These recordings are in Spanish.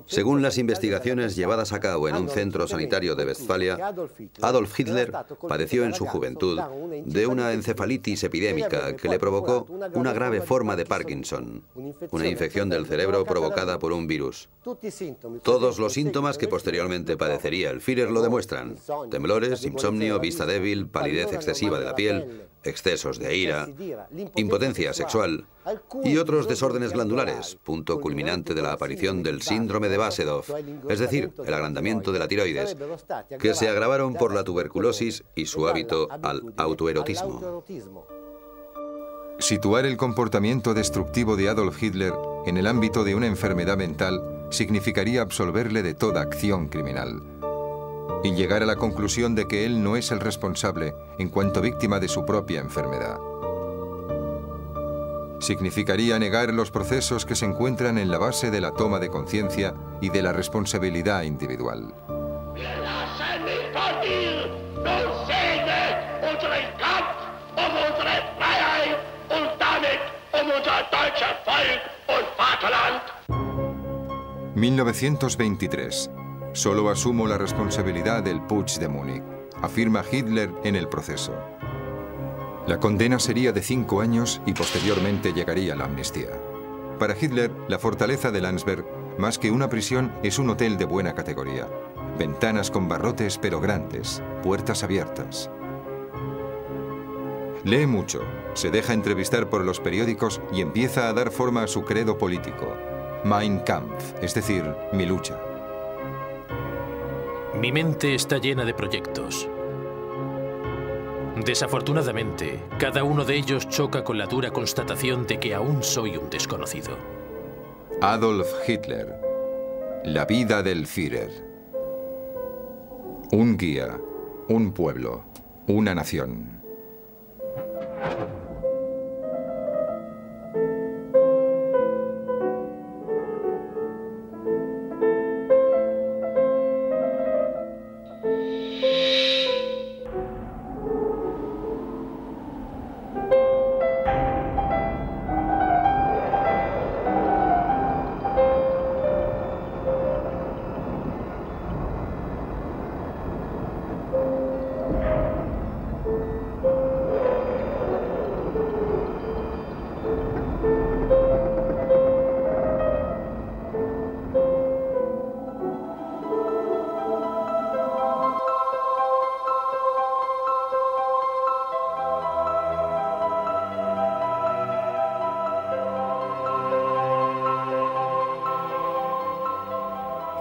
Según las investigaciones llevadas a cabo en un centro sanitario de Westfalia, Adolf Hitler padeció en su juventud de una encefalitis epidémica que le provocó una grave forma de Parkinson, una infección del cerebro provocada por un virus. Todos los síntomas que posteriormente padecería el Führer lo demuestran: temblores, insomnio, vista débil, palidez excesiva de la piel, excesos de ira, impotencia sexual y otros desórdenes glandulares, punto culminante de la aparición del síndrome de Basedov, es decir, el agrandamiento de la tiroides, que se agravaron por la tuberculosis y su hábito al autoerotismo. Situar el comportamiento destructivo de Adolf Hitler en el ámbito de una enfermedad mental significaría absolverle de toda acción criminal y llegar a la conclusión de que él no es el responsable en cuanto víctima de su propia enfermedad. Significaría negar los procesos que se encuentran en la base de la toma de conciencia y de la responsabilidad individual. «1923. Solo asumo la responsabilidad del Putsch de Múnich», afirma Hitler en el proceso. La condena sería de 5 años y posteriormente llegaría la amnistía. Para Hitler, la fortaleza de Landsberg, más que una prisión, es un hotel de buena categoría. Ventanas con barrotes pero grandes, puertas abiertas. Lee mucho, se deja entrevistar por los periódicos y empieza a dar forma a su credo político. Mein Kampf, es decir, mi lucha. Mi mente está llena de proyectos. Desafortunadamente, cada uno de ellos choca con la dura constatación de que aún soy un desconocido. Adolf Hitler. La vida del Führer. Un guía, un pueblo, una nación.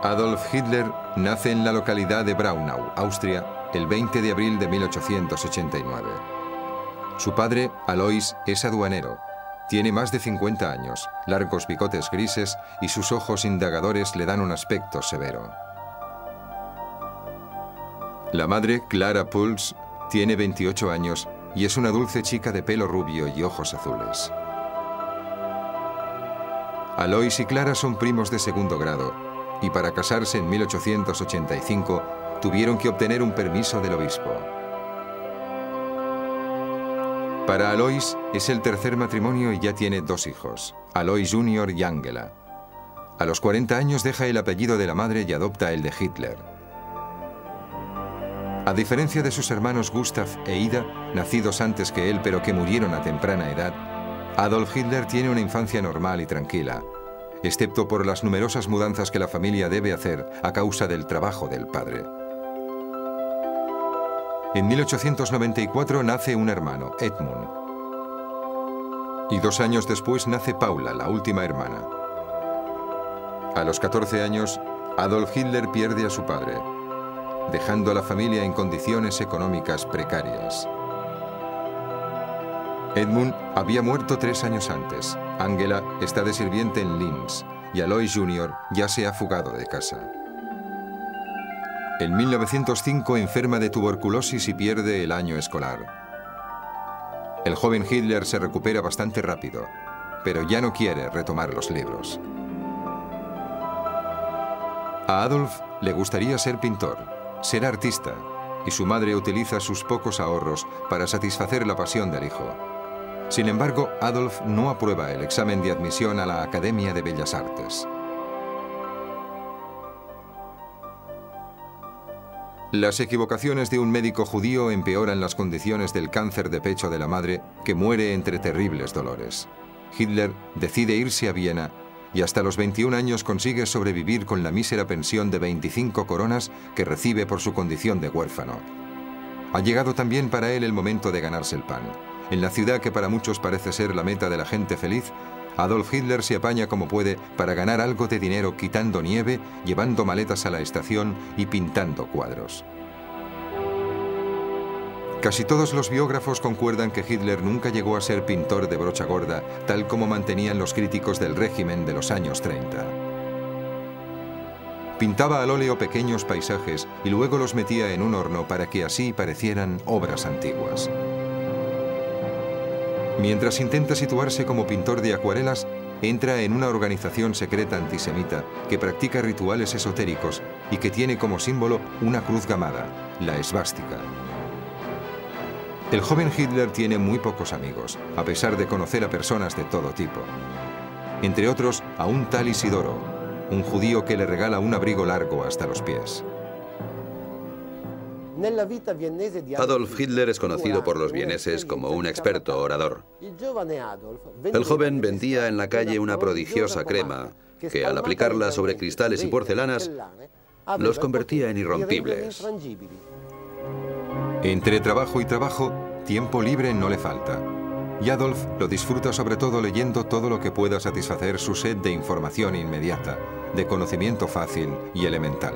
Adolf Hitler nace en la localidad de Braunau, Austria, el 20 de abril de 1889. Su padre, Alois, es aduanero. Tiene más de 50 años, largos bigotes grises y sus ojos indagadores le dan un aspecto severo. La madre, Clara Puls, tiene 28 años y es una dulce chica de pelo rubio y ojos azules. Alois y Clara son primos de segundo grado y para casarse en 1885 tuvieron que obtener un permiso del obispo. Para Alois es el tercer matrimonio y ya tiene 2 hijos, Alois Jr. y Angela. A los 40 años deja el apellido de la madre y adopta el de Hitler. A diferencia de sus hermanos Gustav e Ida, nacidos antes que él pero que murieron a temprana edad, Adolf Hitler tiene una infancia normal y tranquila, excepto por las numerosas mudanzas que la familia debe hacer a causa del trabajo del padre. En 1894 nace un hermano, Edmund, y 2 años después nace Paula, la última hermana. A los 14 años, Adolf Hitler pierde a su padre, dejando a la familia en condiciones económicas precarias. Edmund había muerto 3 años antes. Angela está de sirviente en Linz y Alois Jr. ya se ha fugado de casa. En 1905 enferma de tuberculosis y pierde el año escolar. El joven Hitler se recupera bastante rápido, pero ya no quiere retomar los libros. A Adolf le gustaría ser pintor, ser artista, y su madre utiliza sus pocos ahorros para satisfacer la pasión del hijo. Sin embargo, Adolf no aprueba el examen de admisión a la Academia de Bellas Artes. Las equivocaciones de un médico judío empeoran las condiciones del cáncer de pecho de la madre, que muere entre terribles dolores. Hitler decide irse a Viena y hasta los 21 años consigue sobrevivir con la mísera pensión de 25 coronas que recibe por su condición de huérfano. Ha llegado también para él el momento de ganarse el pan. En la ciudad que para muchos parece ser la meta de la gente feliz, Adolf Hitler se apaña como puede para ganar algo de dinero quitando nieve, llevando maletas a la estación y pintando cuadros. Casi todos los biógrafos concuerdan que Hitler nunca llegó a ser pintor de brocha gorda, tal como mantenían los críticos del régimen de los años 30. Pintaba al óleo pequeños paisajes y luego los metía en un horno para que así parecieran obras antiguas. Mientras intenta situarse como pintor de acuarelas, entra en una organización secreta antisemita que practica rituales esotéricos y que tiene como símbolo una cruz gamada, la esvástica. El joven Hitler tiene muy pocos amigos, a pesar de conocer a personas de todo tipo. Entre otros, a un tal Isidoro, un judío que le regala un abrigo largo hasta los pies. Adolf Hitler es conocido por los vieneses como un experto orador. El joven vendía en la calle una prodigiosa crema que, al aplicarla sobre cristales y porcelanas, los convertía en irrompibles. Entre trabajo y trabajo, tiempo libre no le falta. Y Adolf lo disfruta sobre todo leyendo todo lo que pueda satisfacer su sed de información inmediata, de conocimiento fácil y elemental.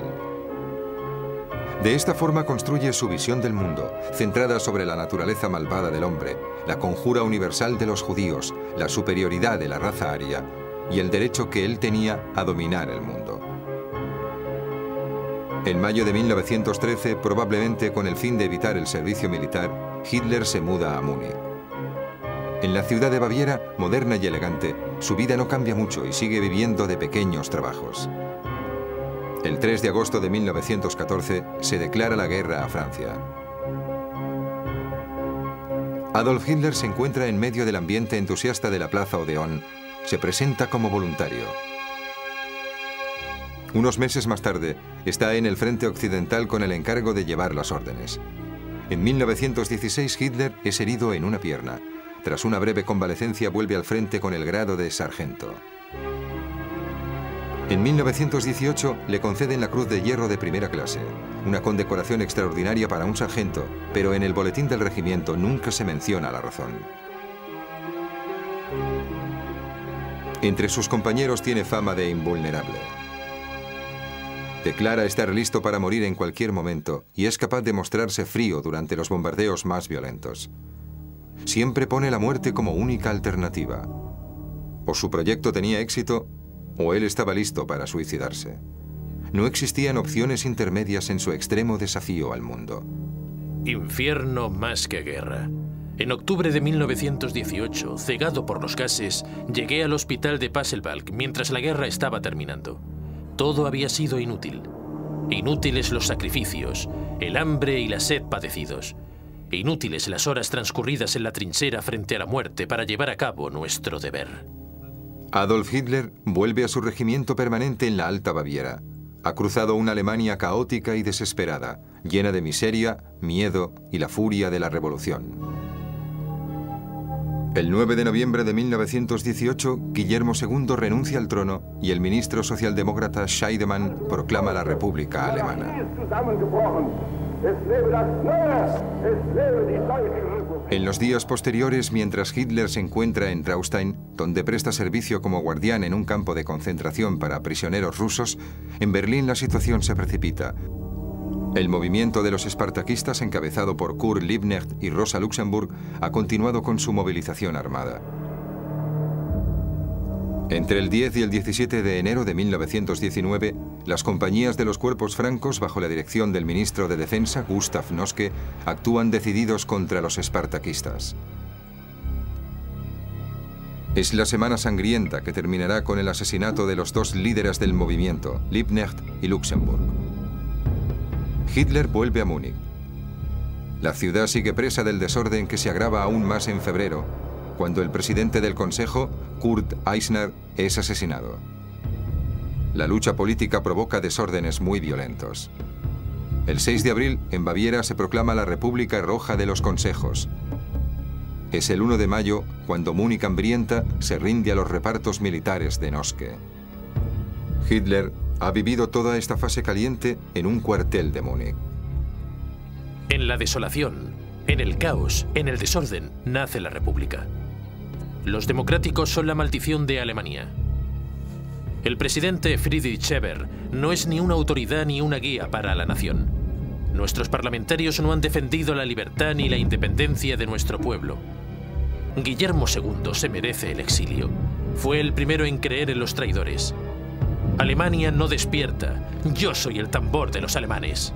De esta forma construye su visión del mundo, centrada sobre la naturaleza malvada del hombre, la conjura universal de los judíos, la superioridad de la raza aria y el derecho que él tenía a dominar el mundo. En mayo de 1913, probablemente con el fin de evitar el servicio militar, Hitler se muda a Múnich. En la ciudad de Baviera, moderna y elegante, su vida no cambia mucho y sigue viviendo de pequeños trabajos. El 3 de agosto de 1914 se declara la guerra a Francia. Adolf Hitler se encuentra en medio del ambiente entusiasta de la Plaza Odeón. Se presenta como voluntario. Unos meses más tarde, está en el frente occidental con el encargo de llevar las órdenes. En 1916, Hitler es herido en una pierna. Tras una breve convalecencia, vuelve al frente con el grado de sargento. En 1918 le conceden la Cruz de Hierro de primera clase, una condecoración extraordinaria para un sargento, pero en el boletín del regimiento nunca se menciona la razón. Entre sus compañeros tiene fama de invulnerable. Declara estar listo para morir en cualquier momento y es capaz de mostrarse frío durante los bombardeos más violentos. Siempre pone la muerte como única alternativa. O su proyecto tenía éxito, o él estaba listo para suicidarse. No existían opciones intermedias en su extremo desafío al mundo. Infierno más que guerra. En octubre de 1918, cegado por los gases, llegué al hospital de Pasewalk mientras la guerra estaba terminando. Todo había sido inútil. Inútiles los sacrificios, el hambre y la sed padecidos. Inútiles las horas transcurridas en la trinchera frente a la muerte para llevar a cabo nuestro deber. Adolf Hitler vuelve a su regimiento permanente en la Alta Baviera. Ha cruzado una Alemania caótica y desesperada, llena de miseria, miedo y la furia de la revolución. El 9 de noviembre de 1918, Guillermo II renuncia al trono y el ministro socialdemócrata Scheidemann proclama la República Alemana. En los días posteriores, mientras Hitler se encuentra en Traunstein, donde presta servicio como guardián en un campo de concentración para prisioneros rusos, en Berlín la situación se precipita. El movimiento de los espartaquistas, encabezado por Kurt Liebknecht y Rosa Luxemburg, ha continuado con su movilización armada. Entre el 10 y el 17 de enero de 1919, las compañías de los cuerpos francos, bajo la dirección del ministro de Defensa, Gustav Noske, actúan decididos contra los espartaquistas. Es la semana sangrienta que terminará con el asesinato de los dos líderes del movimiento, Liebknecht y Luxemburg. Hitler vuelve a Múnich. La ciudad sigue presa del desorden que se agrava aún más en febrero, cuando el presidente del Consejo, Kurt Eisner, es asesinado. La lucha política provoca desórdenes muy violentos. El 6 de abril, en Baviera, se proclama la República Roja de los Consejos. Es el 1 de mayo cuando Múnich hambrienta se rinde a los repartos militares de Noske. Hitler ha vivido toda esta fase caliente en un cuartel de Múnich. En la desolación, en el caos, en el desorden, nace la República. Los democráticos son la maldición de Alemania. El presidente Friedrich Ebert no es ni una autoridad ni una guía para la nación. Nuestros parlamentarios no han defendido la libertad ni la independencia de nuestro pueblo. Guillermo II se merece el exilio. Fue el primero en creer en los traidores. Alemania no despierta. Yo soy el tambor de los alemanes.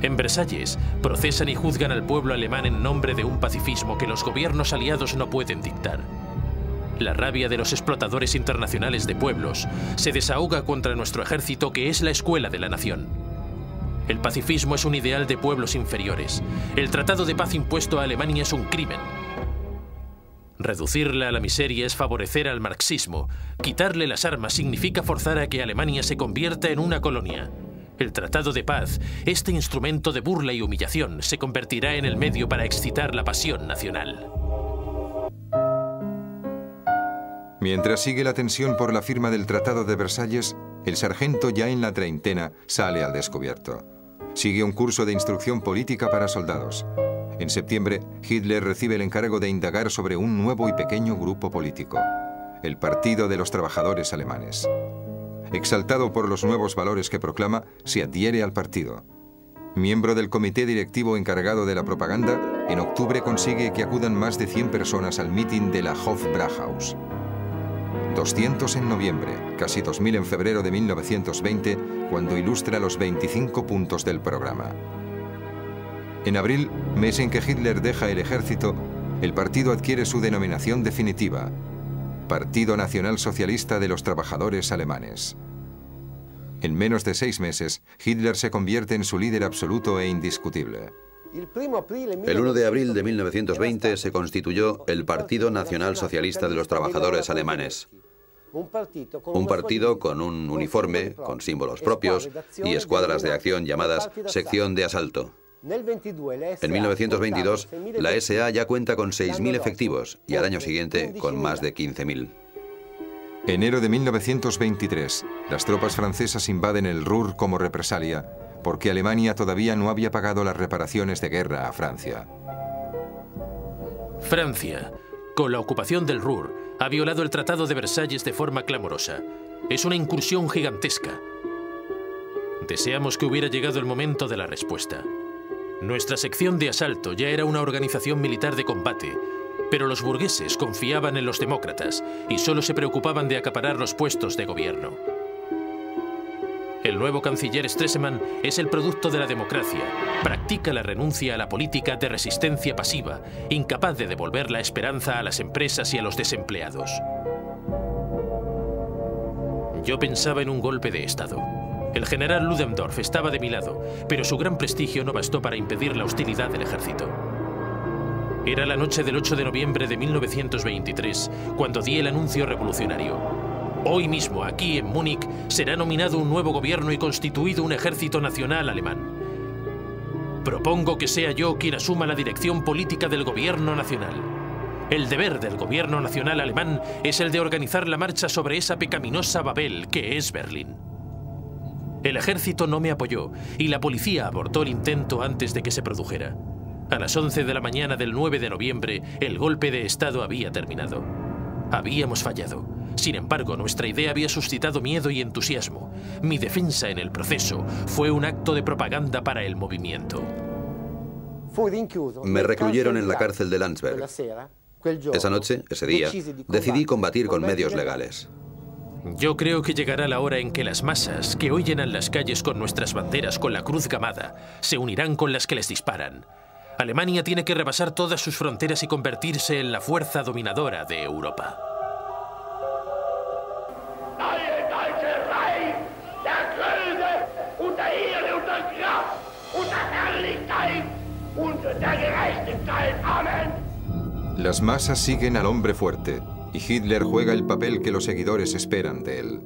En Versalles, procesan y juzgan al pueblo alemán en nombre de un pacifismo que los gobiernos aliados no pueden dictar. La rabia de los explotadores internacionales de pueblos se desahoga contra nuestro ejército, que es la escuela de la nación. El pacifismo es un ideal de pueblos inferiores. El tratado de paz impuesto a Alemania es un crimen. Reducirla a la miseria es favorecer al marxismo. Quitarle las armas significa forzar a que Alemania se convierta en una colonia. El tratado de paz, este instrumento de burla y humillación, se convertirá en el medio para excitar la pasión nacional. Mientras sigue la tensión por la firma del Tratado de Versalles, el sargento, ya en la treintena, sale al descubierto. Sigue un curso de instrucción política para soldados. En septiembre, Hitler recibe el encargo de indagar sobre un nuevo y pequeño grupo político, el Partido de los Trabajadores Alemanes. Exaltado por los nuevos valores que proclama, se adhiere al partido. Miembro del comité directivo encargado de la propaganda, en octubre consigue que acudan más de 100 personas al mitin de la Hofbräuhaus. 200 en noviembre, casi 2000 en febrero de 1920, cuando ilustra los 25 puntos del programa. En abril, mes en que Hitler deja el ejército, el partido adquiere su denominación definitiva: Partido Nacional Socialista de los Trabajadores Alemanes. En menos de 6 meses, Hitler se convierte en su líder absoluto e indiscutible. El 1 de abril de 1920 se constituyó el Partido Nacional Socialista de los Trabajadores Alemanes. Un partido con un uniforme, con símbolos propios y escuadras de acción llamadas Sección de Asalto. En 1922, la SA ya cuenta con 6.000 efectivos y al año siguiente con más de 15.000. Enero de 1923, las tropas francesas invaden el Ruhr como represalia, porque Alemania todavía no había pagado las reparaciones de guerra a Francia. Francia, con la ocupación del Ruhr, ha violado el Tratado de Versalles de forma clamorosa. Es una incursión gigantesca. Deseamos que hubiera llegado el momento de la respuesta. Nuestra sección de asalto ya era una organización militar de combate, pero los burgueses confiaban en los demócratas y solo se preocupaban de acaparar los puestos de gobierno. El nuevo canciller Stresemann es el producto de la democracia. Practica la renuncia a la política de resistencia pasiva, incapaz de devolver la esperanza a las empresas y a los desempleados. Yo pensaba en un golpe de Estado. El general Ludendorff estaba de mi lado, pero su gran prestigio no bastó para impedir la hostilidad del ejército. Era la noche del 8 de noviembre de 1923, cuando di el anuncio revolucionario. Hoy mismo, aquí en Múnich, será nominado un nuevo gobierno y constituido un ejército nacional alemán. Propongo que sea yo quien asuma la dirección política del gobierno nacional. El deber del gobierno nacional alemán es el de organizar la marcha sobre esa pecaminosa Babel que es Berlín. El ejército no me apoyó y la policía abortó el intento antes de que se produjera. A las 11 de la mañana del 9 de noviembre, el golpe de Estado había terminado. Habíamos fallado. Sin embargo, nuestra idea había suscitado miedo y entusiasmo. Mi defensa en el proceso fue un acto de propaganda para el movimiento. Me recluyeron en la cárcel de Landsberg. Esa noche, ese día, decidí combatir con medios legales. Yo creo que llegará la hora en que las masas que hoy llenan las calles con nuestras banderas con la cruz gamada se unirán con las que les disparan. Alemania tiene que rebasar todas sus fronteras y convertirse en la fuerza dominadora de Europa. Las masas siguen al hombre fuerte y Hitler juega el papel que los seguidores esperan de él.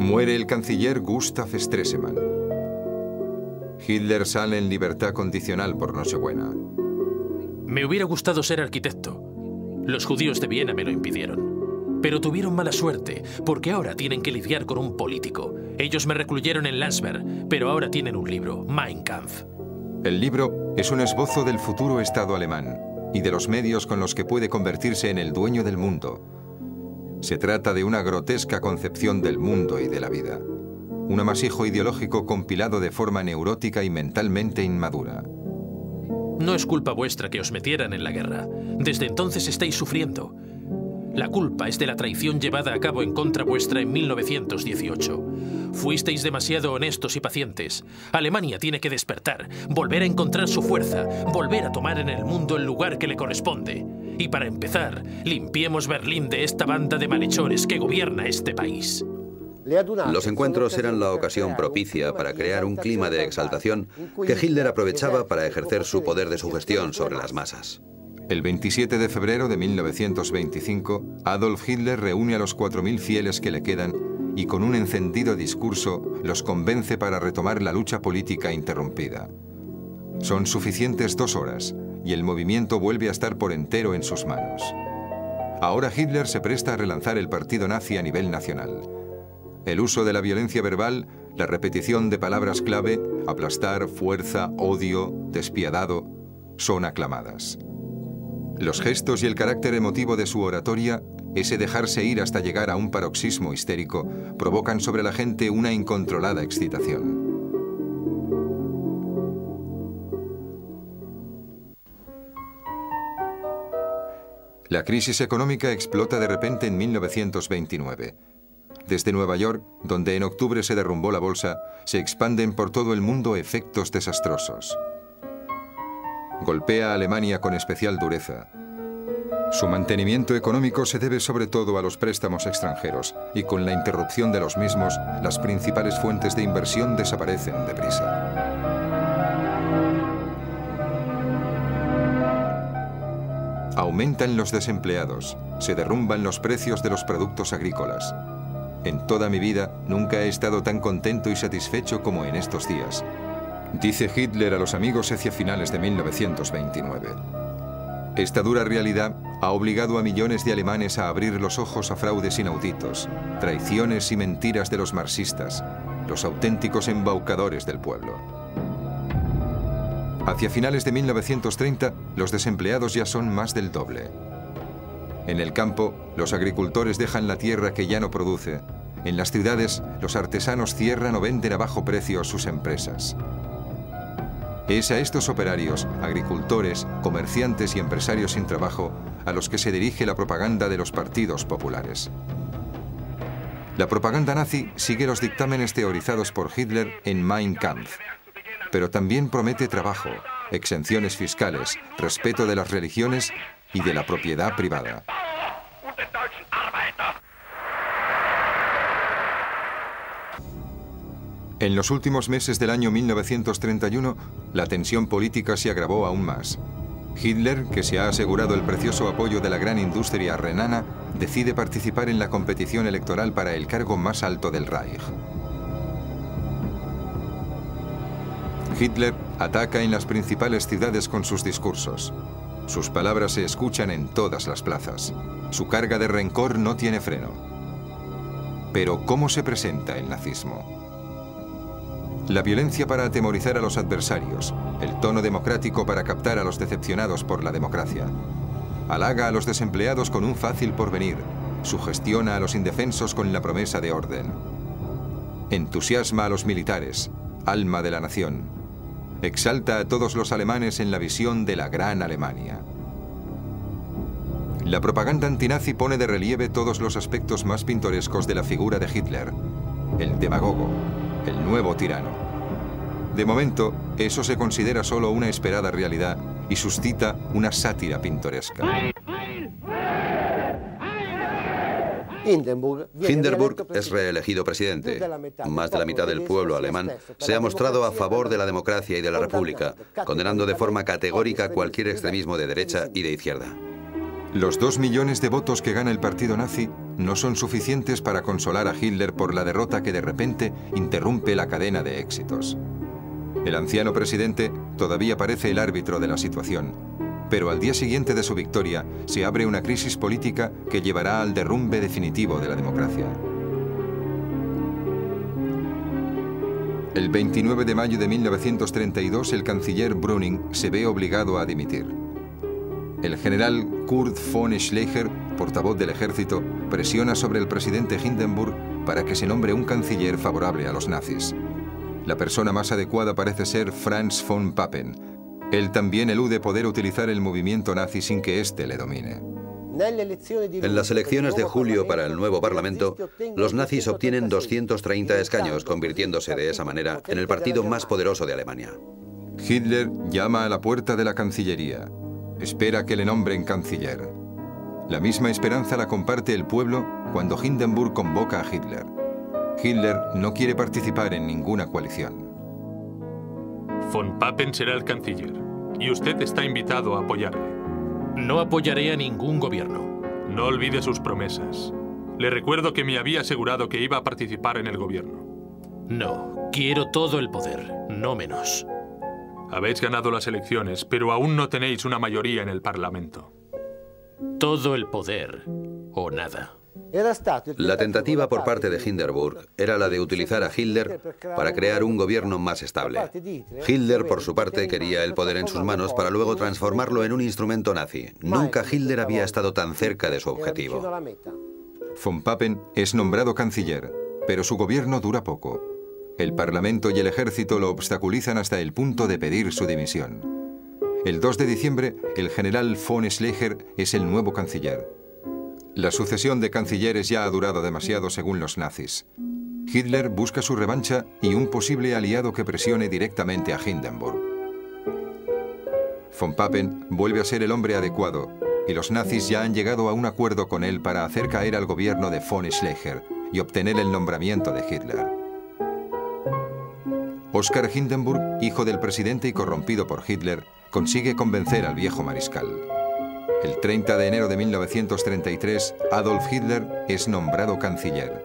Muere el canciller Gustav Stresemann. Hitler sale en libertad condicional por Nochebuena. Me hubiera gustado ser arquitecto. Los judíos de Viena me lo impidieron. Pero tuvieron mala suerte, porque ahora tienen que lidiar con un político. Ellos me recluyeron en Landsberg, pero ahora tienen un libro, Mein Kampf. El libro es un esbozo del futuro Estado alemán y de los medios con los que puede convertirse en el dueño del mundo. Se trata de una grotesca concepción del mundo y de la vida. Un amasijo ideológico compilado de forma neurótica y mentalmente inmadura. No es culpa vuestra que os metieran en la guerra. Desde entonces estáis sufriendo. La culpa es de la traición llevada a cabo en contra vuestra en 1918. Fuisteis demasiado honestos y pacientes. Alemania tiene que despertar, volver a encontrar su fuerza, volver a tomar en el mundo el lugar que le corresponde. Y para empezar, limpiemos Berlín de esta banda de malhechores que gobierna este país. Los encuentros eran la ocasión propicia para crear un clima de exaltación que Hitler aprovechaba para ejercer su poder de sugestión sobre las masas. El 27 de febrero de 1925, Adolf Hitler reúne a los 4.000 fieles que le quedan y con un encendido discurso los convence para retomar la lucha política interrumpida. Son suficientes 2 horas y el movimiento vuelve a estar por entero en sus manos. Ahora Hitler se presta a relanzar el partido nazi a nivel nacional. El uso de la violencia verbal, la repetición de palabras clave, aplastar, fuerza, odio, despiadado, son aclamadas. Los gestos y el carácter emotivo de su oratoria, ese dejarse ir hasta llegar a un paroxismo histérico, provocan sobre la gente una incontrolada excitación. La crisis económica explota de repente en 1929. Desde Nueva York, donde en octubre se derrumbó la bolsa, se expanden por todo el mundo efectos desastrosos. Golpea a Alemania con especial dureza. Su mantenimiento económico se debe sobre todo a los préstamos extranjeros y con la interrupción de los mismos, las principales fuentes de inversión desaparecen deprisa. Aumentan los desempleados, se derrumban los precios de los productos agrícolas. En toda mi vida nunca he estado tan contento y satisfecho como en estos días, dice Hitler a los amigos hacia finales de 1929. Esta dura realidad ha obligado a millones de alemanes a abrir los ojos a fraudes inauditos, traiciones y mentiras de los marxistas, los auténticos embaucadores del pueblo. Hacia finales de 1930, los desempleados ya son más del doble. En el campo, los agricultores dejan la tierra que ya no produce. En las ciudades, los artesanos cierran o venden a bajo precio sus empresas. Es a estos operarios, agricultores, comerciantes y empresarios sin trabajo a los que se dirige la propaganda de los partidos populares. La propaganda nazi sigue los dictámenes teorizados por Hitler en Mein Kampf, pero también promete trabajo, exenciones fiscales, respeto de las religiones y de la propiedad privada. En los últimos meses del año 1931, la tensión política se agravó aún más. Hitler, que se ha asegurado el precioso apoyo de la gran industria renana, decide participar en la competición electoral para el cargo más alto del Reich. Hitler ataca en las principales ciudades con sus discursos. Sus palabras se escuchan en todas las plazas. Su carga de rencor no tiene freno. Pero ¿cómo se presenta el nazismo? La violencia para atemorizar a los adversarios, el tono democrático para captar a los decepcionados por la democracia. Halaga a los desempleados con un fácil porvenir, sugestiona a los indefensos con la promesa de orden. Entusiasma a los militares, alma de la nación. Exalta a todos los alemanes en la visión de la gran Alemania. La propaganda antinazi pone de relieve todos los aspectos más pintorescos de la figura de Hitler, el demagogo, el nuevo tirano. De momento, eso se considera solo una esperada realidad y suscita una sátira pintoresca. Hindenburg es reelegido presidente. Más de la mitad del pueblo alemán se ha mostrado a favor de la democracia y de la república, condenando de forma categórica cualquier extremismo de derecha y de izquierda. Los 2 millones de votos que gana el partido nazi no son suficientes para consolar a Hitler por la derrota que de repente interrumpe la cadena de éxitos. El anciano presidente todavía parece el árbitro de la situación, pero al día siguiente de su victoria se abre una crisis política que llevará al derrumbe definitivo de la democracia. El 29 de mayo de 1932 el canciller Brüning se ve obligado a dimitir. El general Kurt von Schleicher, portavoz del ejército, presiona sobre el presidente Hindenburg para que se nombre un canciller favorable a los nazis. La persona más adecuada parece ser Franz von Papen. Él también elude poder utilizar el movimiento nazi sin que éste le domine. En las elecciones de julio para el nuevo Parlamento, los nazis obtienen 230 escaños, convirtiéndose de esa manera en el partido más poderoso de Alemania. Hitler llama a la puerta de la Cancillería. Espera que le nombren canciller. La misma esperanza la comparte el pueblo cuando Hindenburg convoca a Hitler. Hitler no quiere participar en ninguna coalición. Von Papen será el canciller y usted está invitado a apoyarle. No apoyaré a ningún gobierno. No olvide sus promesas. Le recuerdo que me había asegurado que iba a participar en el gobierno. No, quiero todo el poder, no menos. Habéis ganado las elecciones, pero aún no tenéis una mayoría en el Parlamento. Todo el poder o nada. La tentativa por parte de Hindenburg era la de utilizar a Hitler para crear un gobierno más estable. Hitler, por su parte, quería el poder en sus manos para luego transformarlo en un instrumento nazi. Nunca Hitler había estado tan cerca de su objetivo. Von Papen es nombrado canciller, pero su gobierno dura poco. El Parlamento y el ejército lo obstaculizan hasta el punto de pedir su dimisión. El 2 de diciembre, el general von Schleicher es el nuevo canciller. La sucesión de cancilleres ya ha durado demasiado según los nazis. Hitler busca su revancha y un posible aliado que presione directamente a Hindenburg. Von Papen vuelve a ser el hombre adecuado y los nazis ya han llegado a un acuerdo con él para hacer caer al gobierno de von Schleicher y obtener el nombramiento de Hitler. Oskar Hindenburg, hijo del presidente y corrompido por Hitler, consigue convencer al viejo mariscal. El 30 de enero de 1933, Adolf Hitler es nombrado canciller.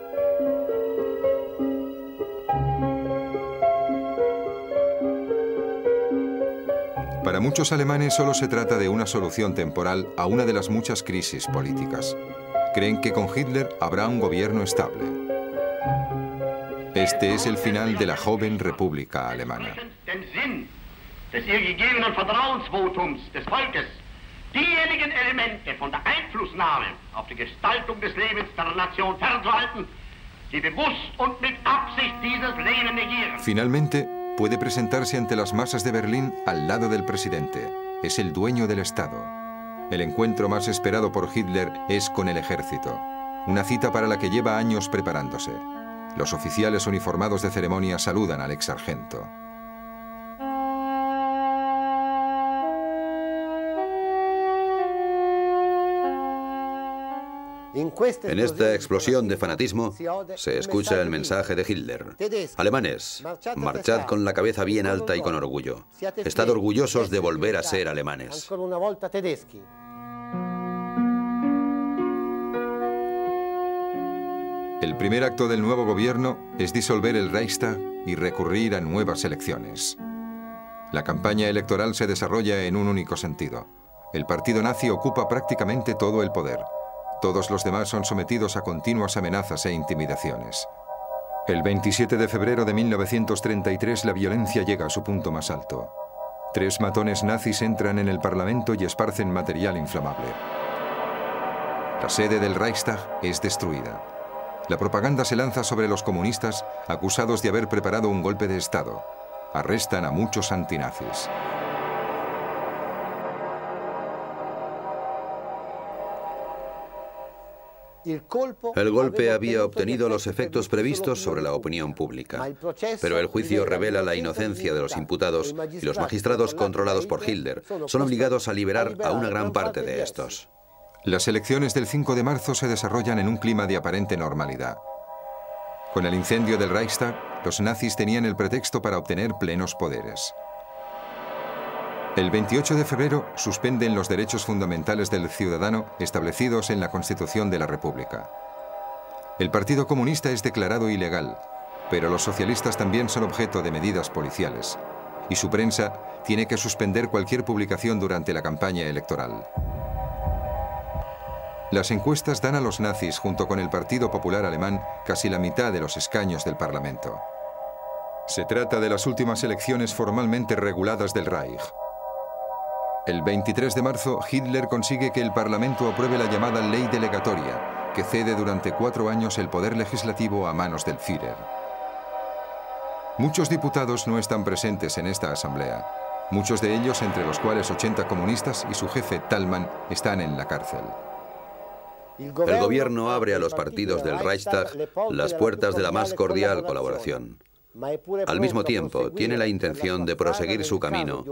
Para muchos alemanes solo se trata de una solución temporal a una de las muchas crisis políticas. Creen que con Hitler habrá un gobierno estable. Este es el final de la joven República Alemana. Diejenigen Elemente von der Einflussnahme auf die Gestaltung des Lebens der Nation fernzuhalten, die bewusst und mit Absicht dieses Leben negieren. Finalmente, puede presentarse ante las masas de Berlín al lado del presidente. Es el dueño del Estado. El encuentro más esperado por Hitler es con el ejército. Una cita para la que lleva años preparándose. Los oficiales uniformados de ceremonia saludan al ex sargento. En esta explosión de fanatismo se escucha el mensaje de Hitler. Alemanes, marchad con la cabeza bien alta y con orgullo. Estad orgullosos de volver a ser alemanes. El primer acto del nuevo gobierno es disolver el Reichstag y recurrir a nuevas elecciones. La campaña electoral se desarrolla en un único sentido. El partido nazi ocupa prácticamente todo el poder. Todos los demás son sometidos a continuas amenazas e intimidaciones. El 27 de febrero de 1933 la violencia llega a su punto más alto. 3 matones nazis entran en el Parlamento y esparcen material inflamable. La sede del Reichstag es destruida. La propaganda se lanza sobre los comunistas acusados de haber preparado un golpe de Estado. Arrestan a muchos antinazis. El golpe había obtenido los efectos previstos sobre la opinión pública, pero el juicio revela la inocencia de los imputados y los magistrados controlados por Hitler son obligados a liberar a una gran parte de estos. Las elecciones del 5 de marzo se desarrollan en un clima de aparente normalidad. Con el incendio del Reichstag, los nazis tenían el pretexto para obtener plenos poderes. El 28 de febrero suspenden los derechos fundamentales del ciudadano establecidos en la Constitución de la República. El Partido Comunista es declarado ilegal, pero los socialistas también son objeto de medidas policiales, y su prensa tiene que suspender cualquier publicación durante la campaña electoral. Las encuestas dan a los nazis, junto con el Partido Popular Alemán, casi la mitad de los escaños del Parlamento. Se trata de las últimas elecciones formalmente reguladas del Reich. El 23 de marzo, Hitler consigue que el Parlamento apruebe la llamada Ley Delegatoria, que cede durante 4 años el poder legislativo a manos del Führer. Muchos diputados no están presentes en esta asamblea. Muchos de ellos, entre los cuales 80 comunistas y su jefe Thälmann, están en la cárcel. El gobierno abre a los partidos del Reichstag las puertas de la más cordial colaboración. Al mismo tiempo, tiene la intención de proseguir su camino,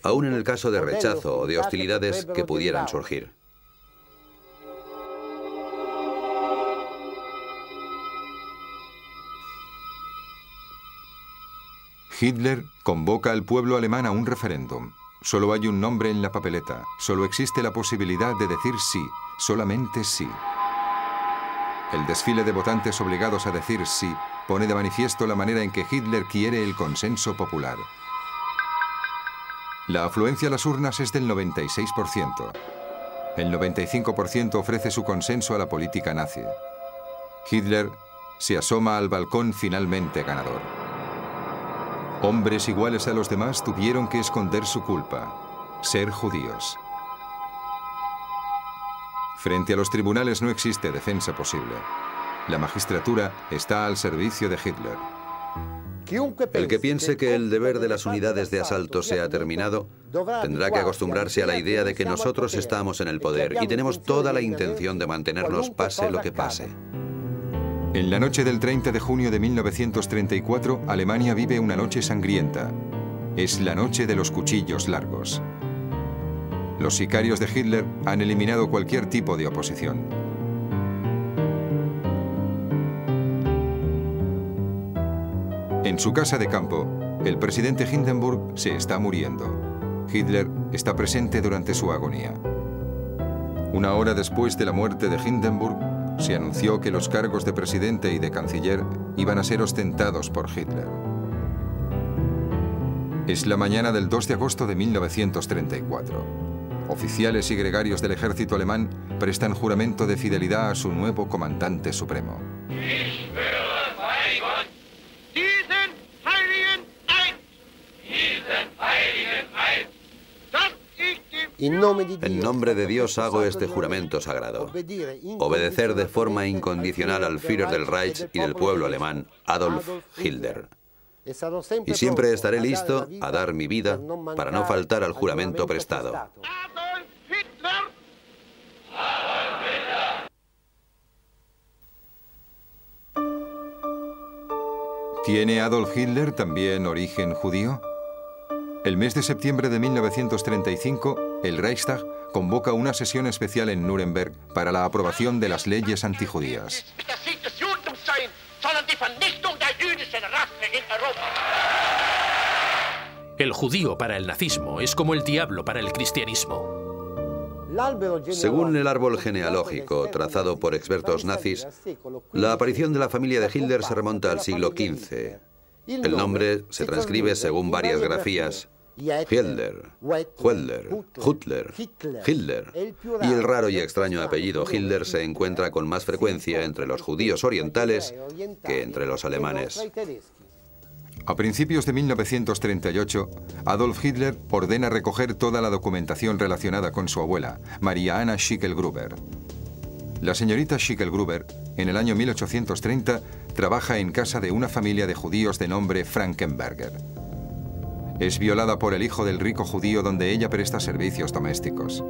aun en el caso de rechazo o de hostilidades que pudieran surgir. Hitler convoca al pueblo alemán a un referéndum. Solo hay un nombre en la papeleta. Solo existe la posibilidad de decir sí, solamente sí. El desfile de votantes obligados a decir sí pone de manifiesto la manera en que Hitler quiere el consenso popular. La afluencia a las urnas es del 96%. El 95% ofrece su consenso a la política nazi. Hitler se asoma al balcón finalmente ganador. Hombres iguales a los demás tuvieron que esconder su culpa, ser judíos. Frente a los tribunales no existe defensa posible. La magistratura está al servicio de Hitler. El que piense que el deber de las unidades de asalto se ha terminado, tendrá que acostumbrarse a la idea de que nosotros estamos en el poder y tenemos toda la intención de mantenernos pase lo que pase. En la noche del 30 de junio de 1934, Alemania vive una noche sangrienta. Es la noche de los cuchillos largos. Los sicarios de Hitler han eliminado cualquier tipo de oposición. En su casa de campo, el presidente Hindenburg se está muriendo. Hitler está presente durante su agonía. Una hora después de la muerte de Hindenburg, se anunció que los cargos de presidente y de canciller iban a ser ostentados por Hitler. Es la mañana del 2 de agosto de 1934. Oficiales y gregarios del ejército alemán prestan juramento de fidelidad a su nuevo comandante supremo. En nombre de Dios hago este juramento sagrado. Obedecer de forma incondicional al Führer del Reich y del pueblo alemán, Adolf Hitler. Y siempre estaré listo a dar mi vida para no faltar al juramento prestado. ¿Tiene Adolf Hitler también origen judío? El mes de septiembre de 1935, el Reichstag convoca una sesión especial en Nuremberg para la aprobación de las leyes antijudías. El judío para el nazismo es como el diablo para el cristianismo. Según el árbol genealógico trazado por expertos nazis, la aparición de la familia de Hitler se remonta al siglo XV. El nombre se transcribe según varias grafías: Hitler, Huedler, Hutler, Hitler. Y el raro y extraño apellido Hitler se encuentra con más frecuencia entre los judíos orientales que entre los alemanes. A principios de 1938, Adolf Hitler ordena recoger toda la documentación relacionada con su abuela, Maria Anna Schickel-Gruber. La señorita Schickel-Gruber, en el año 1830, trabaja en casa de una familia de judíos de nombre Frankenberger. Es violada por el hijo del rico judío donde ella presta servicios domésticos.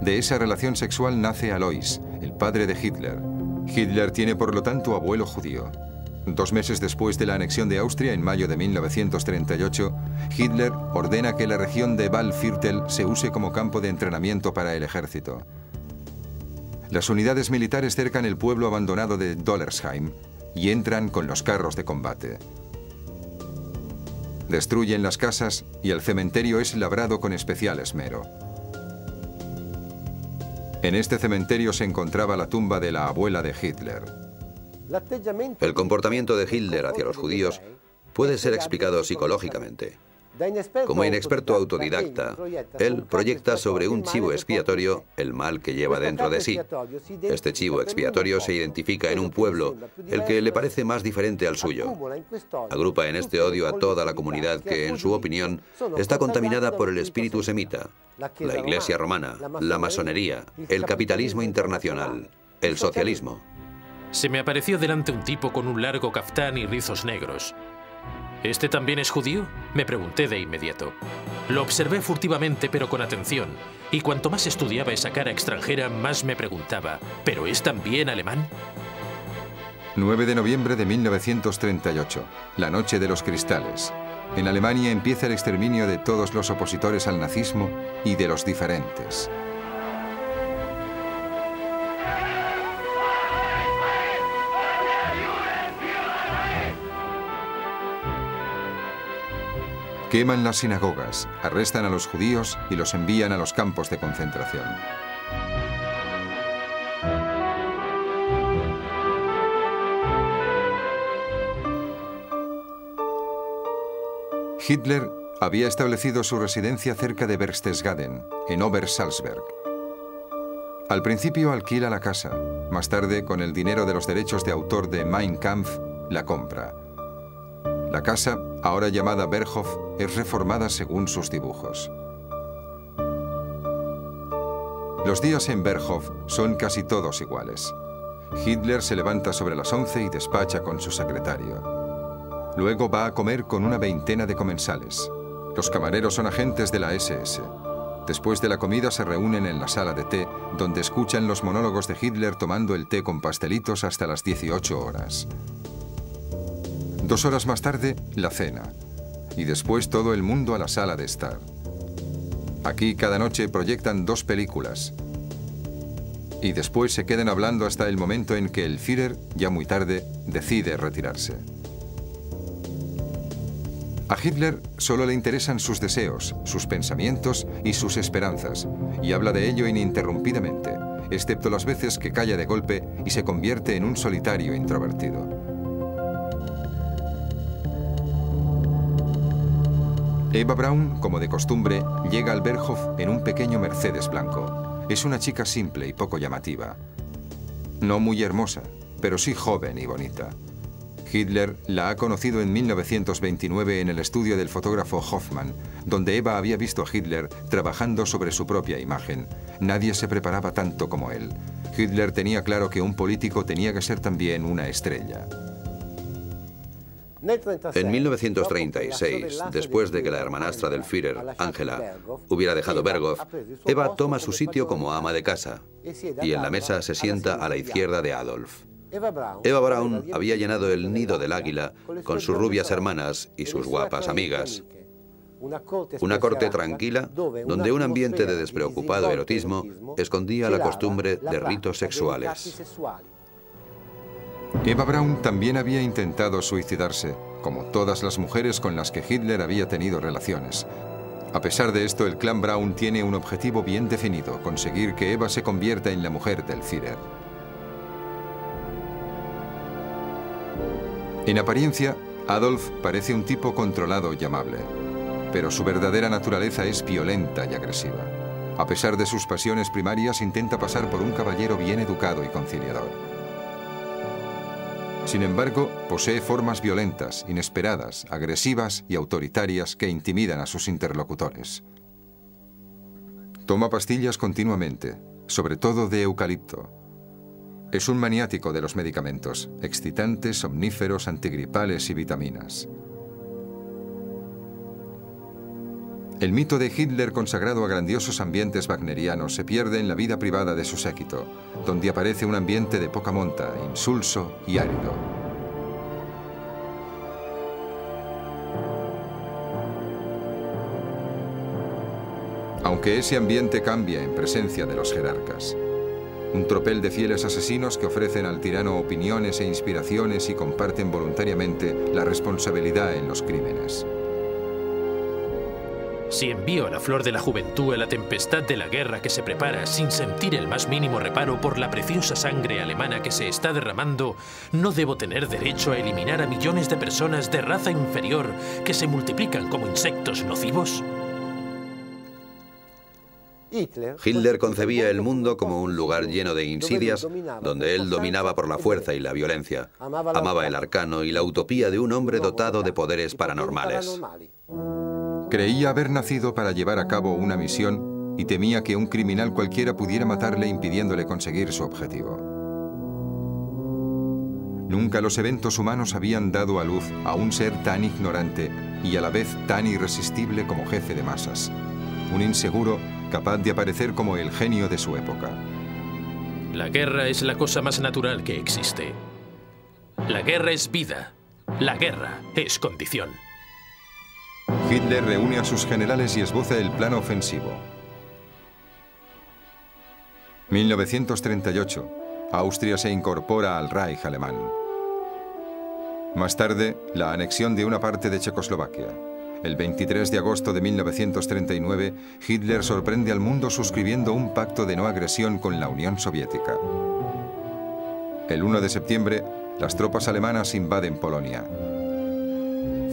De esa relación sexual nace Alois, el padre de Hitler. Hitler tiene por lo tanto abuelo judío. 2 meses después de la anexión de Austria, en mayo de 1938, Hitler ordena que la región de Waldviertel se use como campo de entrenamiento para el ejército. Las unidades militares cercan el pueblo abandonado de Dollersheim y entran con los carros de combate. Destruyen las casas y el cementerio es labrado con especial esmero. En este cementerio se encontraba la tumba de la abuela de Hitler. El comportamiento de Hitler hacia los judíos puede ser explicado psicológicamente. Como inexperto autodidacta, él proyecta sobre un chivo expiatorio el mal que lleva dentro de sí. Este chivo expiatorio se identifica en un pueblo, el que le parece más diferente al suyo. Agrupa en este odio a toda la comunidad que, en su opinión, está contaminada por el espíritu semita, la Iglesia romana, la masonería, el capitalismo internacional, el socialismo. Se me apareció delante un tipo con un largo caftán y rizos negros. ¿Este también es judío?, me pregunté de inmediato. Lo observé furtivamente pero con atención, y cuanto más estudiaba esa cara extranjera, más me preguntaba, ¿pero es también alemán? 9 de noviembre de 1938, la noche de los cristales. En Alemania empieza el exterminio de todos los opositores al nazismo y de los diferentes. Queman las sinagogas, arrestan a los judíos y los envían a los campos de concentración. Hitler había establecido su residencia cerca de Berchtesgaden, en Obersalzberg. Al principio alquila la casa, más tarde, con el dinero de los derechos de autor de Mein Kampf, la compra. La casa, ahora llamada Berghof, es reformada según sus dibujos. Los días en Berghof son casi todos iguales. Hitler se levanta sobre las 11 y despacha con su secretario. Luego va a comer con una veintena de comensales. Los camareros son agentes de la SS. Después de la comida se reúnen en la sala de té, donde escuchan los monólogos de Hitler tomando el té con pastelitos hasta las 18 horas. 2 horas más tarde, la cena. Y después todo el mundo a la sala de estar. Aquí cada noche proyectan 2 películas. Y después se quedan hablando hasta el momento en que el Führer, ya muy tarde, decide retirarse. A Hitler solo le interesan sus deseos, sus pensamientos y sus esperanzas, y habla de ello ininterrumpidamente, excepto las veces que calla de golpe y se convierte en un solitario introvertido. Eva Braun, como de costumbre, llega al Berghof en un pequeño Mercedes blanco. Es una chica simple y poco llamativa. No muy hermosa, pero sí joven y bonita. Hitler la ha conocido en 1929 en el estudio del fotógrafo Hoffmann, donde Eva había visto a Hitler trabajando sobre su propia imagen. Nadie se preparaba tanto como él. Hitler tenía claro que un político tenía que ser también una estrella. En 1936, después de que la hermanastra del Führer, Angela, hubiera dejado Berghof, Eva toma su sitio como ama de casa y en la mesa se sienta a la izquierda de Adolf. Eva Braun había llenado el nido del águila con sus rubias hermanas y sus guapas amigas. Una corte tranquila donde un ambiente de despreocupado erotismo escondía la costumbre de ritos sexuales. Eva Braun también había intentado suicidarse, como todas las mujeres con las que Hitler había tenido relaciones. A pesar de esto, el clan Braun tiene un objetivo bien definido: conseguir que Eva se convierta en la mujer del Führer. En apariencia, Adolf parece un tipo controlado y amable, pero su verdadera naturaleza es violenta y agresiva. A pesar de sus pasiones primarias, intenta pasar por un caballero bien educado y conciliador. Sin embargo, posee formas violentas, inesperadas, agresivas y autoritarias que intimidan a sus interlocutores. Toma pastillas continuamente, sobre todo de eucalipto. Es un maniático de los medicamentos, excitantes, somníferos, antigripales y vitaminas. El mito de Hitler consagrado a grandiosos ambientes wagnerianos se pierde en la vida privada de su séquito, donde aparece un ambiente de poca monta, insulso y árido. Aunque ese ambiente cambia en presencia de los jerarcas. Un tropel de fieles asesinos que ofrecen al tirano opiniones e inspiraciones y comparten voluntariamente la responsabilidad en los crímenes. Si envío a la flor de la juventud a la tempestad de la guerra que se prepara sin sentir el más mínimo reparo por la preciosa sangre alemana que se está derramando, ¿no debo tener derecho a eliminar a millones de personas de raza inferior que se multiplican como insectos nocivos? Hitler concebía el mundo como un lugar lleno de insidias, donde él dominaba por la fuerza y la violencia. Amaba el arcano y la utopía de un hombre dotado de poderes paranormales. Creía haber nacido para llevar a cabo una misión y temía que un criminal cualquiera pudiera matarle impidiéndole conseguir su objetivo. Nunca los eventos humanos habían dado a luz a un ser tan ignorante y a la vez tan irresistible como jefe de masas. Un inseguro capaz de aparecer como el genio de su época. La guerra es la cosa más natural que existe. La guerra es vida. La guerra es condición. Hitler reúne a sus generales y esboza el plan ofensivo. 1938. Austria se incorpora al Reich alemán. Más tarde, la anexión de una parte de Checoslovaquia. El 23 de agosto de 1939, Hitler sorprende al mundo suscribiendo un pacto de no agresión con la Unión Soviética. El 1 de septiembre, las tropas alemanas invaden Polonia.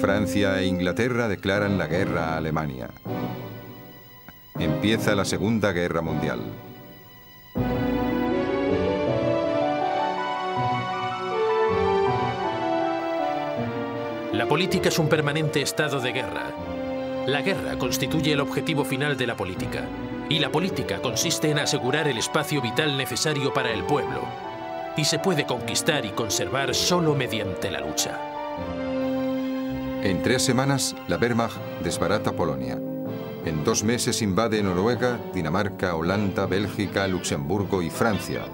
Francia e Inglaterra declaran la guerra a Alemania. Empieza la Segunda Guerra Mundial. La política es un permanente estado de guerra. La guerra constituye el objetivo final de la política. Y la política consiste en asegurar el espacio vital necesario para el pueblo. Y se puede conquistar y conservar solo mediante la lucha. En 3 semanas, la Wehrmacht desbarata Polonia. En 2 meses invade Noruega, Dinamarca, Holanda, Bélgica, Luxemburgo y Francia,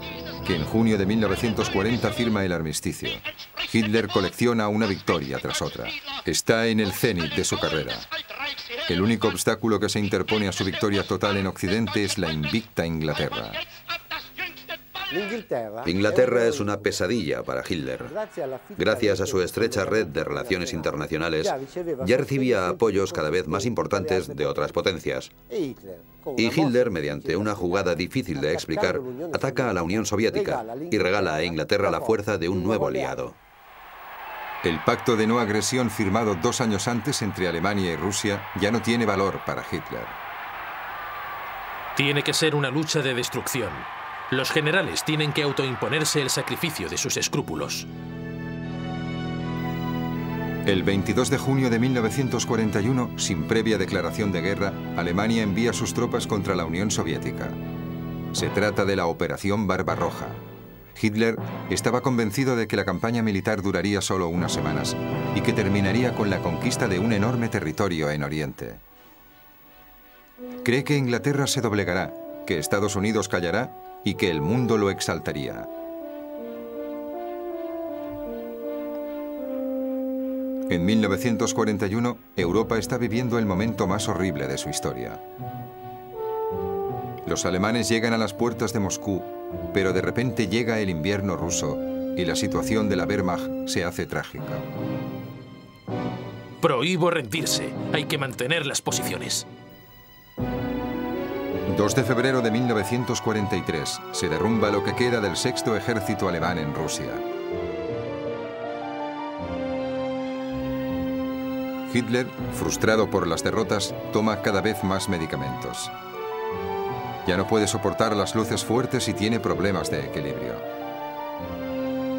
que en junio de 1940 firma el armisticio. Hitler colecciona una victoria tras otra. Está en el cenit de su carrera. El único obstáculo que se interpone a su victoria total en Occidente es la invicta Inglaterra. Inglaterra es una pesadilla para Hitler. Gracias a su estrecha red de relaciones internacionales, ya recibía apoyos cada vez más importantes de otras potencias. Y Hitler, mediante una jugada difícil de explicar, ataca a la Unión Soviética y regala a Inglaterra la fuerza de un nuevo aliado. El pacto de no agresión firmado 2 años antes entre Alemania y Rusia ya no tiene valor para Hitler. Tiene que ser una lucha de destrucción. Los generales tienen que autoimponerse el sacrificio de sus escrúpulos. El 22 de junio de 1941, sin previa declaración de guerra, Alemania envía sus tropas contra la Unión Soviética. Se trata de la Operación Barbarroja. Hitler estaba convencido de que la campaña militar duraría solo unas semanas y que terminaría con la conquista de un enorme territorio en Oriente. Cree que Inglaterra se doblegará, que Estados Unidos callará y que el mundo lo exaltaría. En 1941, Europa está viviendo el momento más horrible de su historia. Los alemanes llegan a las puertas de Moscú, pero de repente llega el invierno ruso y la situación de la Wehrmacht se hace trágica. Prohíbo rendirse. Hay que mantener las posiciones. 2 de febrero de 1943 se derrumba lo que queda del 6º ejército alemán en Rusia. Hitler, frustrado por las derrotas, toma cada vez más medicamentos. Ya no puede soportar las luces fuertes y tiene problemas de equilibrio.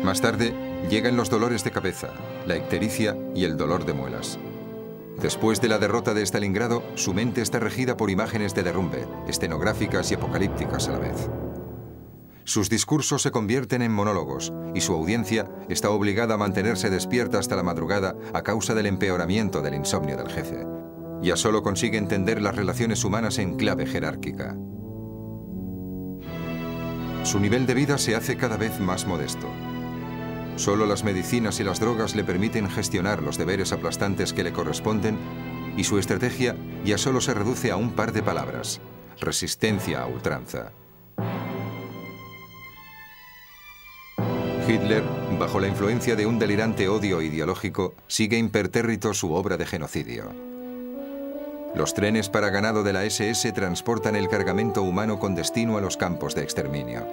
Más tarde, llegan los dolores de cabeza, la ictericia y el dolor de muelas. Después de la derrota de Stalingrado, su mente está regida por imágenes de derrumbe, escenográficas y apocalípticas a la vez. Sus discursos se convierten en monólogos y su audiencia está obligada a mantenerse despierta hasta la madrugada a causa del empeoramiento del insomnio del jefe. Ya solo consigue entender las relaciones humanas en clave jerárquica. Su nivel de vida se hace cada vez más modesto. Solo las medicinas y las drogas le permiten gestionar los deberes aplastantes que le corresponden y su estrategia ya solo se reduce a un par de palabras: resistencia a ultranza. Hitler, bajo la influencia de un delirante odio ideológico, sigue impertérrito su obra de genocidio. Los trenes para ganado de la SS transportan el cargamento humano con destino a los campos de exterminio.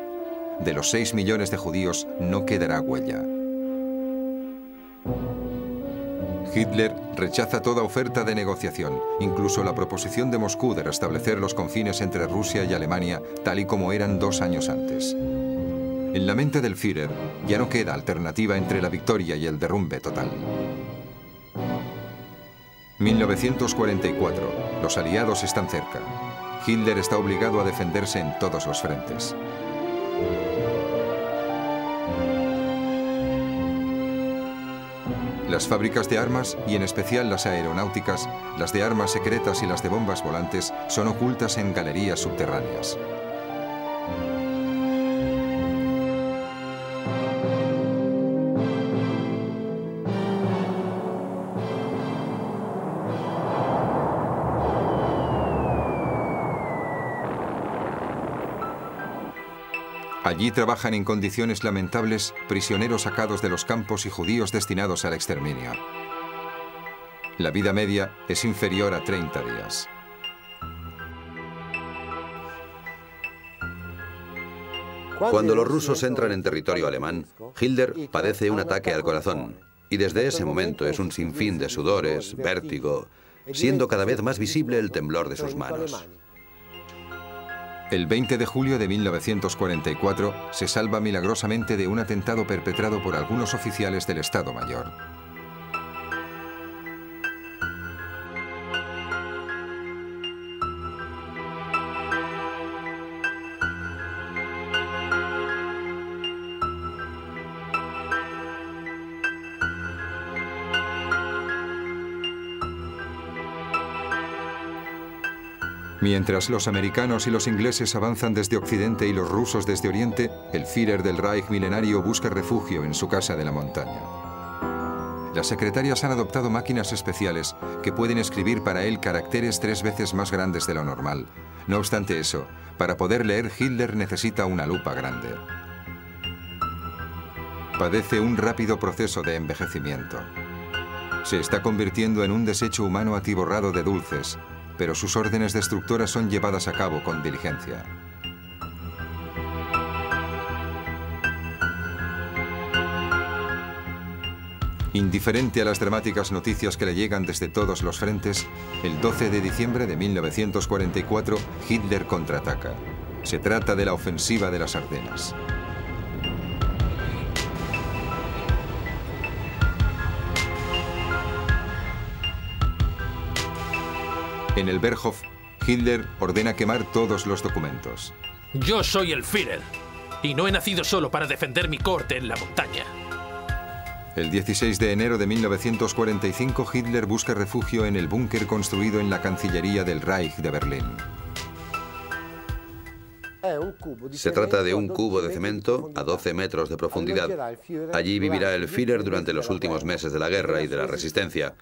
De los 6 millones de judíos no quedará huella. Hitler rechaza toda oferta de negociación, incluso la proposición de Moscú de restablecer los confines entre Rusia y Alemania tal y como eran 2 años antes. En la mente del Führer ya no queda alternativa entre la victoria y el derrumbe total. 1944. Los aliados están cerca. Hitler está obligado a defenderse en todos los frentes. Las fábricas de armas, y en especial las aeronáuticas, las de armas secretas y las de bombas volantes, son ocultas en galerías subterráneas. Allí trabajan en condiciones lamentables prisioneros sacados de los campos y judíos destinados al exterminio. La vida media es inferior a 30 días. Cuando los rusos entran en territorio alemán, Hitler padece un ataque al corazón y desde ese momento es un sinfín de sudores, vértigo, siendo cada vez más visible el temblor de sus manos. El 20 de julio de 1944 se salva milagrosamente de un atentado perpetrado por algunos oficiales del Estado Mayor. Mientras los americanos y los ingleses avanzan desde Occidente y los rusos desde Oriente, el Führer del Reich milenario busca refugio en su casa de la montaña. Las secretarias han adoptado máquinas especiales que pueden escribir para él caracteres 3 veces más grandes de lo normal. No obstante eso, para poder leer, Hitler necesita una lupa grande. Padece un rápido proceso de envejecimiento. Se está convirtiendo en un desecho humano atiborrado de dulces, pero sus órdenes destructoras son llevadas a cabo con diligencia. Indiferente a las dramáticas noticias que le llegan desde todos los frentes, el 12 de diciembre de 1944, Hitler contraataca. Se trata de la ofensiva de las Ardenas. En el Berghof, Hitler ordena quemar todos los documentos. Yo soy el Führer, y no he nacido solo para defender mi corte en la montaña. El 16 de enero de 1945, Hitler busca refugio en el búnker construido en la Cancillería del Reich de Berlín. Se trata de un cubo de cemento a 12 metros de profundidad. Allí vivirá el Führer durante los últimos meses de la guerra y de la resistencia.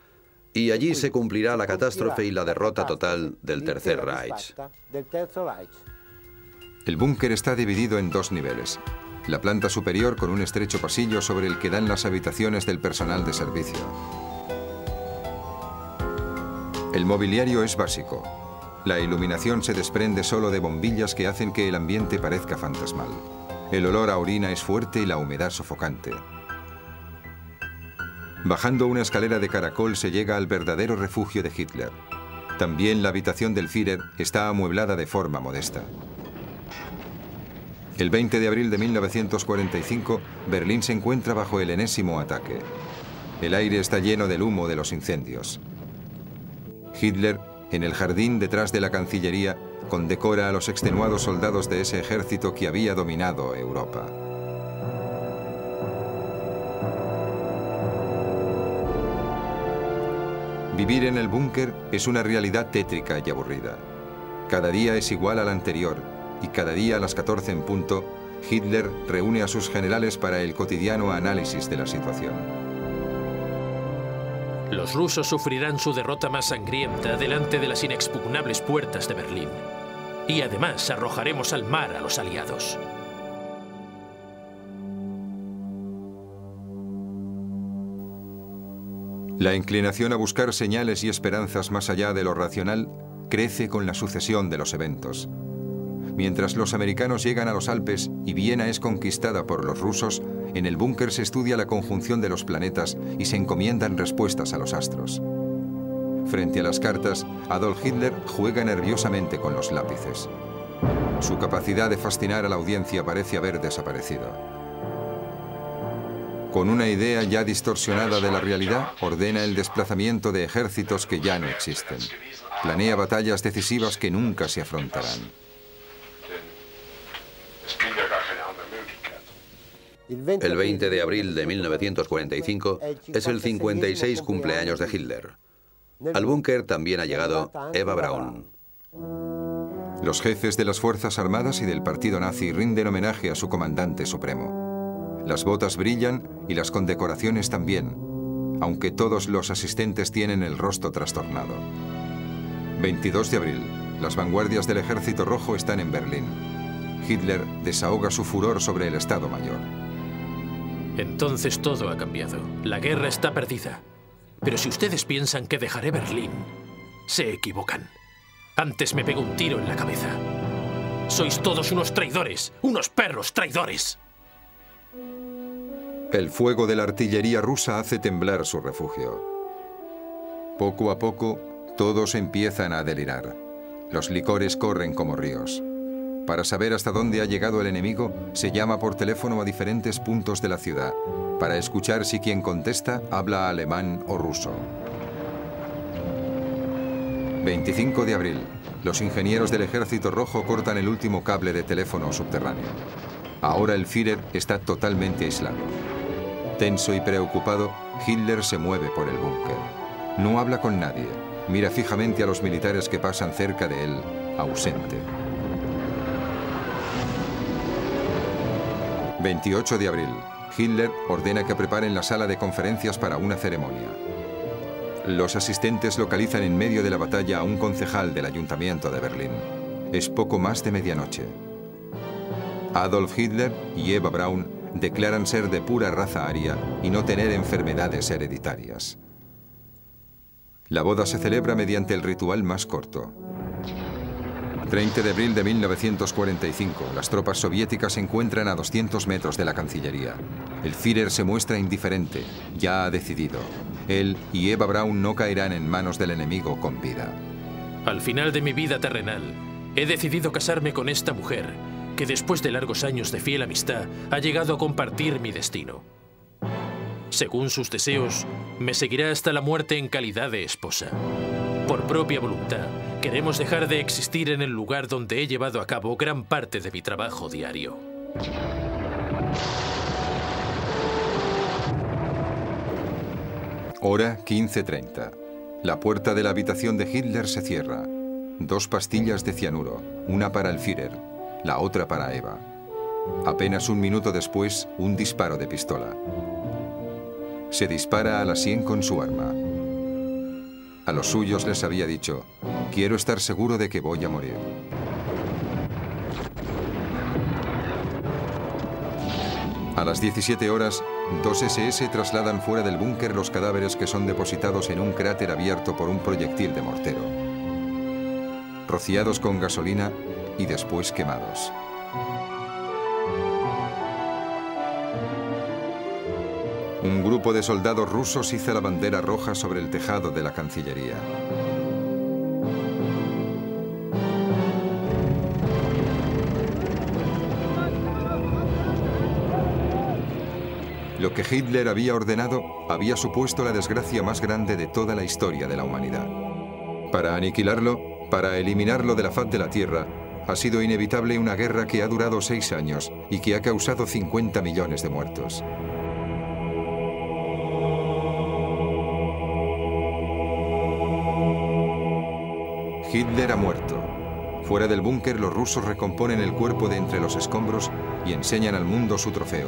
Y allí se cumplirá la catástrofe y la derrota total del Tercer Reich. El búnker está dividido en 2 niveles. La planta superior con un estrecho pasillo sobre el que dan las habitaciones del personal de servicio. El mobiliario es básico. La iluminación se desprende solo de bombillas que hacen que el ambiente parezca fantasmal. El olor a orina es fuerte y la humedad sofocante. Bajando una escalera de caracol se llega al verdadero refugio de Hitler. También la habitación del Führer está amueblada de forma modesta. El 20 de abril de 1945, Berlín se encuentra bajo el enésimo ataque. El aire está lleno del humo de los incendios. Hitler, en el jardín detrás de la Cancillería, condecora a los extenuados soldados de ese ejército que había dominado Europa. Vivir en el búnker es una realidad tétrica y aburrida. Cada día es igual al anterior, y cada día a las 14 en punto, Hitler reúne a sus generales para el cotidiano análisis de la situación. Los rusos sufrirán su derrota más sangrienta delante de las inexpugnables puertas de Berlín. Y además arrojaremos al mar a los aliados. La inclinación a buscar señales y esperanzas más allá de lo racional crece con la sucesión de los eventos. Mientras los americanos llegan a los Alpes y Viena es conquistada por los rusos, en el búnker se estudia la conjunción de los planetas y se encomiendan respuestas a los astros. Frente a las cartas, Adolf Hitler juega nerviosamente con los lápices. Su capacidad de fascinar a la audiencia parece haber desaparecido. Con una idea ya distorsionada de la realidad, ordena el desplazamiento de ejércitos que ya no existen. Planea batallas decisivas que nunca se afrontarán. El 20 de abril de 1945 es el 56 cumpleaños de Hitler. Al búnker también ha llegado Eva Braun. Los jefes de las Fuerzas Armadas y del partido nazi rinden homenaje a su comandante supremo. Las botas brillan y las condecoraciones también, aunque todos los asistentes tienen el rostro trastornado. 22 de abril. Las vanguardias del Ejército Rojo están en Berlín. Hitler desahoga su furor sobre el Estado Mayor. Entonces todo ha cambiado. La guerra está perdida. Pero si ustedes piensan que dejaré Berlín, se equivocan. Antes me pego un tiro en la cabeza. Sois todos unos traidores, unos perros traidores. El fuego de la artillería rusa hace temblar su refugio. Poco a poco, todos empiezan a delirar. Los licores corren como ríos. Para saber hasta dónde ha llegado el enemigo, se llama por teléfono a diferentes puntos de la ciudad, para escuchar si quien contesta habla alemán o ruso. 25 de abril. Los ingenieros del Ejército Rojo cortan el último cable de teléfono subterráneo. Ahora el Führer está totalmente aislado. Tenso y preocupado, Hitler se mueve por el búnker. No habla con nadie. Mira fijamente a los militares que pasan cerca de él, ausente. 28 de abril. Hitler ordena que preparen la sala de conferencias para una ceremonia. Los asistentes localizan en medio de la batalla a un concejal del Ayuntamiento de Berlín. Es poco más de medianoche. Adolf Hitler y Eva Braun declaran ser de pura raza aria y no tener enfermedades hereditarias. La boda se celebra mediante el ritual más corto. 30 de abril de 1945, las tropas soviéticas se encuentran a 200 metros de la Cancillería. El Führer se muestra indiferente, ya ha decidido. Él y Eva Braun no caerán en manos del enemigo con vida. Al final de mi vida terrenal, he decidido casarme con esta mujer, que después de largos años de fiel amistad, ha llegado a compartir mi destino. Según sus deseos, me seguirá hasta la muerte en calidad de esposa. Por propia voluntad, queremos dejar de existir en el lugar donde he llevado a cabo gran parte de mi trabajo diario. Hora 15:30. La puerta de la habitación de Hitler se cierra. 2 pastillas de cianuro, una para el Führer, la otra para Eva. Apenas un minuto después, un disparo de pistola. Se dispara a la sien con su arma. A los suyos les había dicho: quiero estar seguro de que voy a morir. A las 17 horas, 2 SS trasladan fuera del búnker los cadáveres que son depositados en un cráter abierto por un proyectil de mortero. Rociados con gasolina y después quemados. Un grupo de soldados rusos iza la bandera roja sobre el tejado de la Cancillería. Lo que Hitler había ordenado había supuesto la desgracia más grande de toda la historia de la humanidad. Para aniquilarlo, para eliminarlo de la faz de la Tierra, ha sido inevitable una guerra que ha durado 6 años y que ha causado 50 millones de muertos. Hitler ha muerto. Fuera del búnker, los rusos recomponen el cuerpo de entre los escombros y enseñan al mundo su trofeo,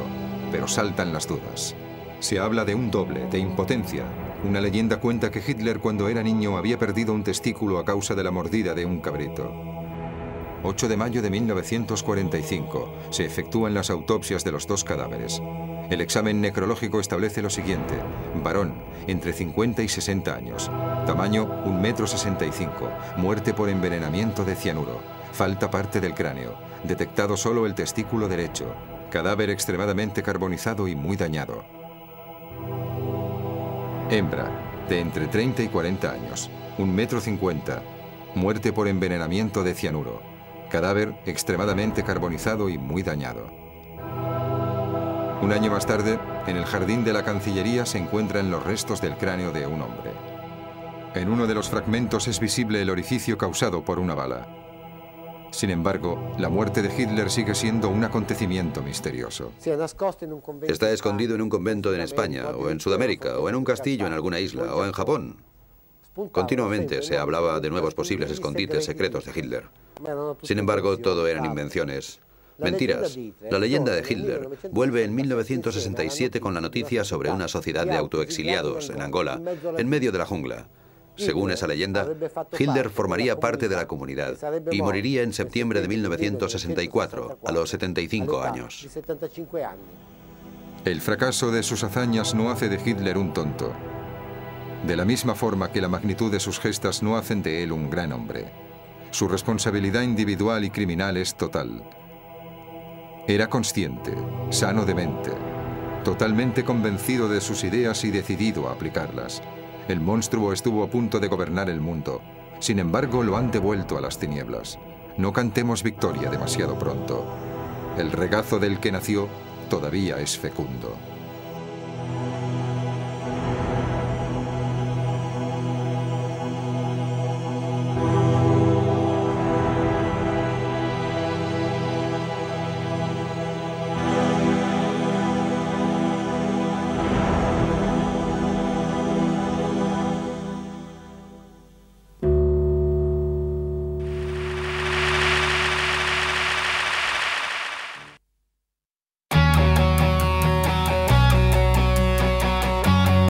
pero saltan las dudas. Se habla de un doble, de impotencia. Una leyenda cuenta que Hitler, cuando era niño, había perdido un testículo a causa de la mordida de un cabrito. 8 de mayo de 1945. Se efectúan las autopsias de los 2 cadáveres. El examen necrológico establece lo siguiente: varón, entre 50 y 60 años, tamaño 1,65 m, muerte por envenenamiento de cianuro, falta parte del cráneo, detectado solo el testículo derecho, cadáver extremadamente carbonizado y muy dañado. Hembra, de entre 30 y 40 años, 1,50 m, muerte por envenenamiento de cianuro, cadáver extremadamente carbonizado y muy dañado. Un año más tarde, en el jardín de la Cancillería se encuentran los restos del cráneo de un hombre. En uno de los fragmentos es visible el orificio causado por una bala. Sin embargo, la muerte de Hitler sigue siendo un acontecimiento misterioso. Está escondido en un convento en España, o en Sudamérica, o en un castillo en alguna isla, o en Japón. Continuamente se hablaba de nuevos posibles escondites secretos de Hitler. Sin embargo, todo eran invenciones. Mentiras. La leyenda de Hitler vuelve en 1967 con la noticia sobre una sociedad de autoexiliados en Angola, en medio de la jungla. Según esa leyenda, Hitler formaría parte de la comunidad y moriría en septiembre de 1964, a los 75 años. El fracaso de sus hazañas no hace de Hitler un tonto. De la misma forma que la magnitud de sus gestas no hacen de él un gran hombre. Su responsabilidad individual y criminal es total. Era consciente, sano de mente, totalmente convencido de sus ideas y decidido a aplicarlas. El monstruo estuvo a punto de gobernar el mundo. Sin embargo, lo han devuelto a las tinieblas. No cantemos victoria demasiado pronto. El regazo del que nació todavía es fecundo.